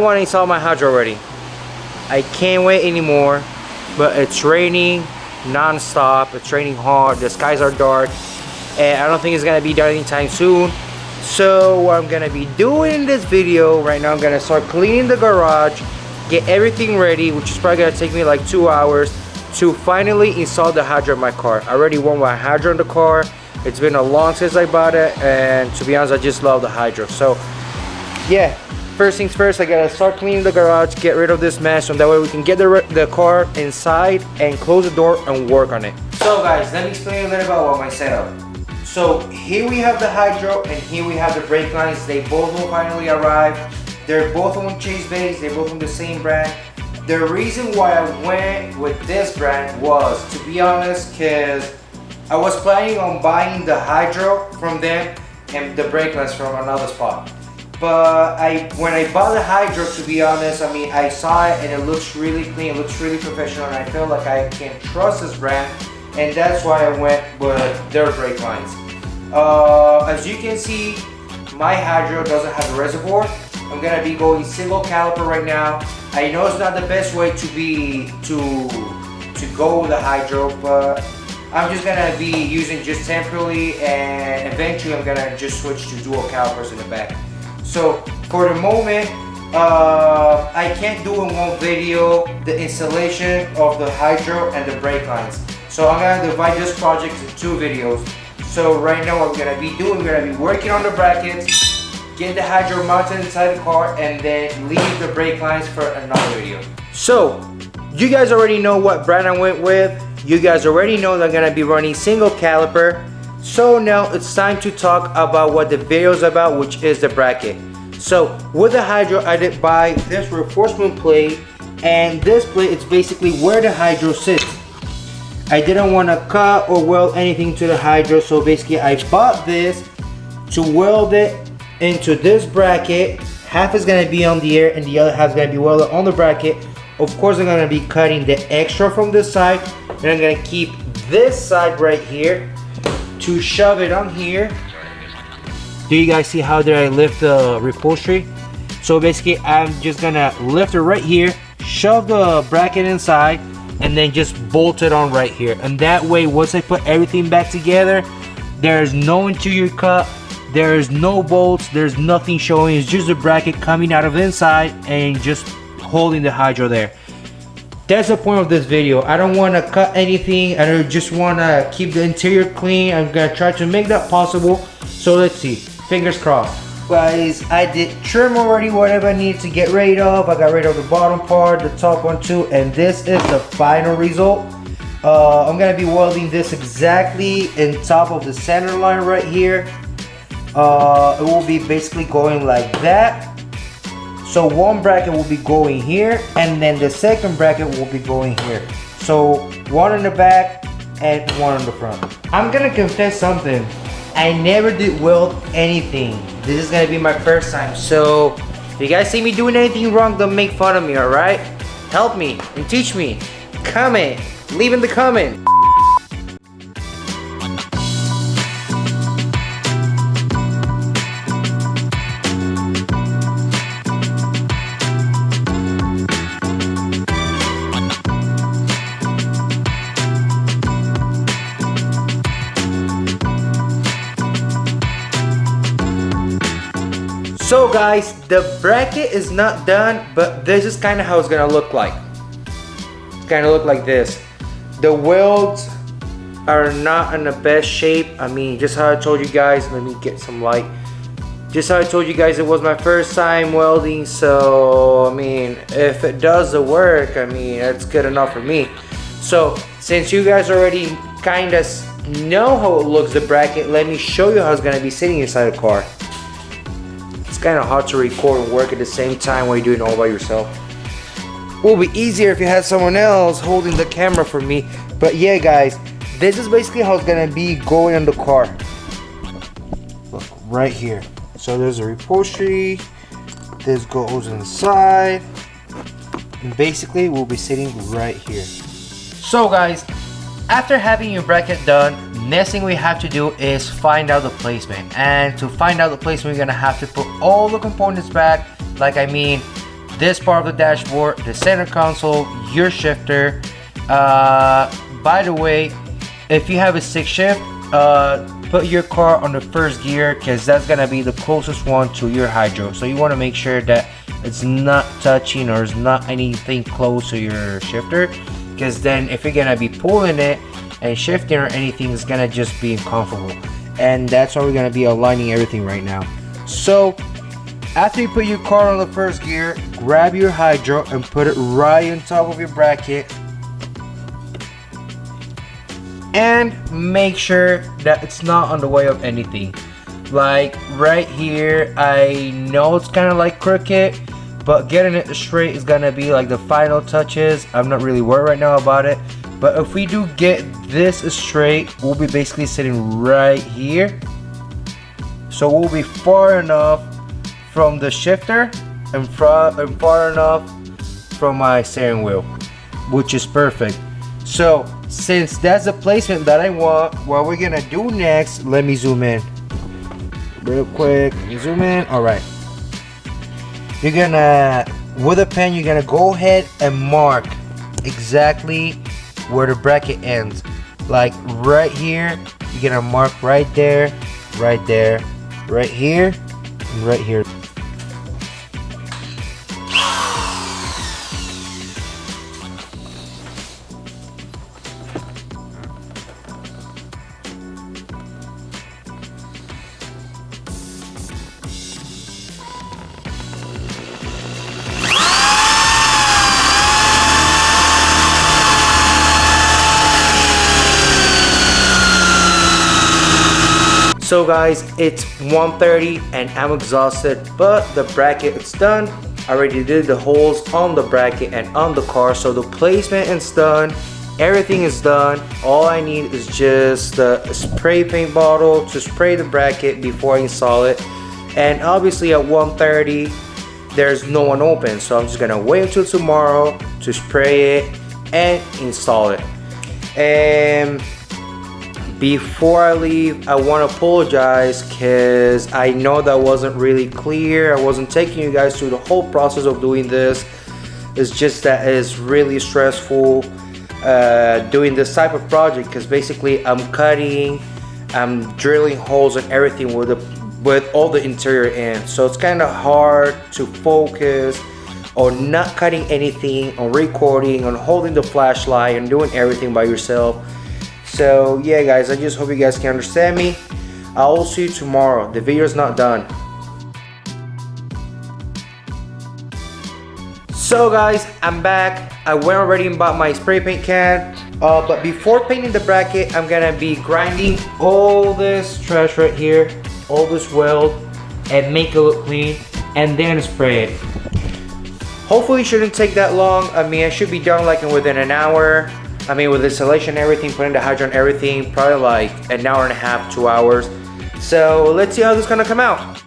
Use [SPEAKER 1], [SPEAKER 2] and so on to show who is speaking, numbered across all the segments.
[SPEAKER 1] want to install my hydro already. I can't wait anymore. But it's raining non-stop. It's raining hard. The skies are dark, and I don't think it's gonna be done anytime soon. So what I'm gonna be doing in this video right now, I'm gonna start cleaning the garage, get everything ready, which is probably gonna take me like 2 hours to finally install the hydro in my car. I already want my hydro in the car. It's been a long since I bought it, and to be honest, I just love the hydro. So yeah, first things first, I gotta start cleaning the garage, get rid of this mess, so that way we can get the car inside and close the door and work on it. So guys, let me explain a little about my setup. So here we have the hydro and here we have the brake lines. They both will finally arrive. They're both on Chase base, they're both from the same brand. The reason why I went with this brand was, to be honest, because I was planning on buying the hydro from them and the brake lines from another spot. But when I bought the hydro, to be honest, I mean, I saw it and it looks really clean, it looks really professional, and I feel like I can trust this brand, and that's why I went with their brake lines. As you can see, my hydro doesn't have a reservoir. I'm gonna be going single caliper right now. I know it's not the best way to go with the hydro, but I'm just gonna be using just temporarily, and eventually I'm gonna just switch to dual calipers in the back. So for the moment, I can't do in one video the installation of the hydro and the brake lines. So I'm gonna divide this project into 2 videos. So right now what I'm gonna be doing, we're gonna be working on the brackets, get the hydro mounted inside the car, and then leave the brake lines for another video. So you guys already know what brand I went with. You guys already know that I'm gonna be running single caliper. So now it's time to talk about what the video is about, which is the bracket. So with the hydro, I did buy this reinforcement plate, and this plate is basically where the hydro sits. I didn't want to cut or weld anything to the hydro, so basically I bought this to weld it into this bracket. Half is going to be on the air and the other half is going to be welded on the bracket. Of course, I'm going to be cutting the extra from this side, and I'm going to keep this side right here to shove it on here. Do you guys see how did I lift the upholstery? So basically I'm just gonna lift it right here, shove the bracket inside, and then just bolt it on right here. And that way, once I put everything back together, there's no interior cut, there's no bolts, there's nothing showing. It's just a bracket coming out of inside and just holding the hydro there. That's the point of this video. I don't want to cut anything. I just want to keep the interior clean. I'm going to try to make that possible. So let's see. Fingers crossed. Guys, I did trim already whatever I need to get rid of. I got rid of the bottom part, the top one too. And this is the final result. I'm going to be welding this exactly in top of the center line right here. It will be basically going like that. So one bracket will be going here, and then the second bracket will be going here. So one in the back and one in the front. I'm gonna confess something. I never did weld anything. This is gonna be my first time. So if you guys see me doing anything wrong, don't make fun of me, alright? Help me and teach me. Comment. Leave in the comment. So guys, the bracket is not done, but this is kind of how it's gonna look like. It's gonna look like this. The welds are not in the best shape. I mean, just how I told you guys, let me get some light. Just how I told you guys, it was my first time welding, so I mean, if it does the work, I mean, that's good enough for me. So since you guys already kind of know how it looks, the bracket, let me show you how it's gonna be sitting inside the car. It's kind of hard to record and work at the same time when you're doing it all by yourself. It will be easier if you had someone else holding the camera for me. But yeah guys, this is basically how it's gonna be going on the car. Look, right here. So there's a upholstery. This goes inside. And basically we'll be sitting right here. So guys, after having your bracket done, next thing we have to do is find out the placement. And to find out the placement, we're gonna have to put all the components back. Like I mean, this part of the dashboard, the center console, your shifter. By the way, if you have a stick shift, put your car on the first gear because that's gonna be the closest one to your hydro. So you want to make sure that it's not touching or it's not anything close to your shifter, because then if you're gonna be pulling it and shifting or anything, it's gonna just be uncomfortable. And that's why we're gonna be aligning everything right now. So after you put your car on the first gear, grab your hydro and put it right on top of your bracket. And make sure that it's not on the way of anything. Like right here, I know it's kind of like crooked, but getting it straight is gonna be like the final touches. I'm not really worried right now about it. But if we do get this straight, we'll be basically sitting right here. So we'll be far enough from the shifter and far enough from my steering wheel, which is perfect. So since that's the placement that I want, what we're gonna do next, let me zoom in real quick. Let me zoom in. All right, you're gonna, with a pen, you're gonna go ahead and mark exactly where the bracket ends. Like right here, you're gonna mark right there, right there, right here, and right here. So guys, it's 1:30 and I'm exhausted, but the bracket is done. I already did the holes on the bracket and on the car, so the placement is done. Everything is done. All I need is just the spray paint bottle to spray the bracket before I install it. And obviously at 1:30, there's no one open, so I'm just gonna wait until tomorrow to spray it and install it. And before I leave, I want to apologize because I know that wasn't really clear. I wasn't taking you guys through the whole process of doing this. It's just that it's really stressful doing this type of project, because basically I'm drilling holes and everything with all the interior in. So it's kind of hard to focus on not cutting anything, on recording, on holding the flashlight, and doing everything by yourself. So yeah guys, I just hope you guys can understand me. I will see you tomorrow. The video is not done. So guys, I'm back. I went already and bought my spray paint can. But before painting the bracket, I'm gonna be grinding all this trash right here, all this weld, and make it look clean, and then spray it. Hopefully it shouldn't take that long. I mean, I should be done like within an hour. I mean, with installation and everything, putting the hydro and everything, probably like an hour and a half, 2 hours. So let's see how this is gonna come out.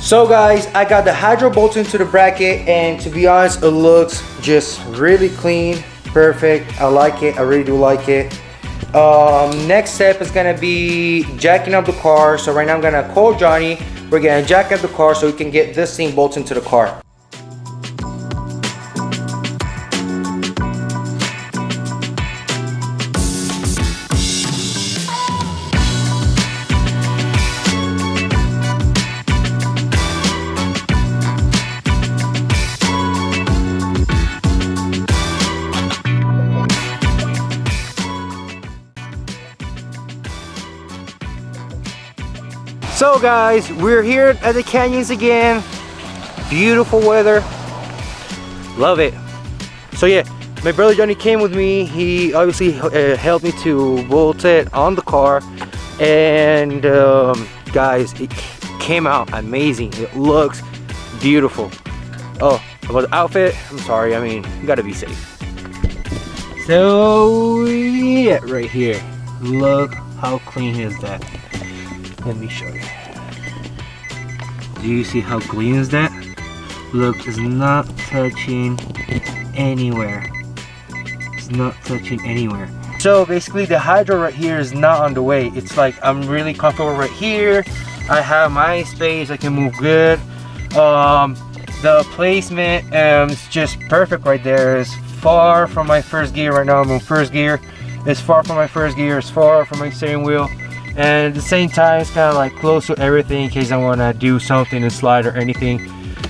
[SPEAKER 1] So guys, I got the hydro bolts into the bracket, and to be honest, it looks just really clean, perfect. I like it, I really do like it. Next step is gonna be jacking up the car. So right now I'm gonna call Johnny. We're gonna jack up the car so we can get this thing bolted into the car. So guys, we're here at the canyons again. Beautiful weather. Love it. So yeah, my brother Johnny came with me. He obviously helped me to bolt it on the car. And guys, it came out amazing. It looks beautiful. Oh, about the outfit, I'm sorry. I mean, you gotta be safe. So yeah, right here. Look how clean is that. Let me show you. Do you see how clean is that? Look, it's not touching anywhere. It's not touching anywhere. So basically the hydro right here is not on the way. It's like I'm really comfortable right here. I have my space, I can move good. The placement is just perfect right there. It's far from my first gear right now. I'm in first gear. It's far from my first gear. It's far from my steering wheel. And at the same time, it's kind of like close to everything in case I want to do something and slide or anything.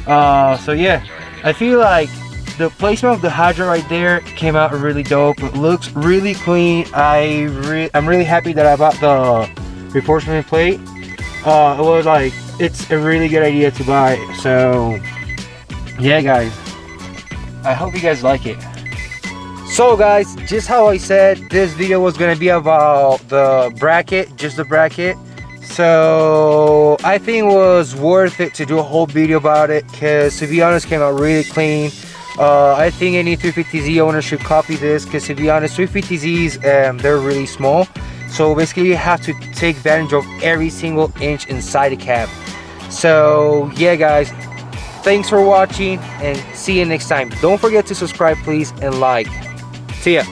[SPEAKER 1] So yeah, I feel like the placement of the hydro right there came out really dope. It looks really clean. I'm really happy that I bought the reinforcement plate. It was like, it's a really good idea to buy. So yeah guys, I hope you guys like it. So guys, just how I said, this video was gonna be about the bracket, just the bracket. So I think it was worth it to do a whole video about it, because to be honest, it came out really clean. I think any 350Z owner should copy this, because to be honest, 350Zs, they're really small. So basically you have to take advantage of every single inch inside the cab. So yeah guys, thanks for watching and see you next time. Don't forget to subscribe please and like. See ya.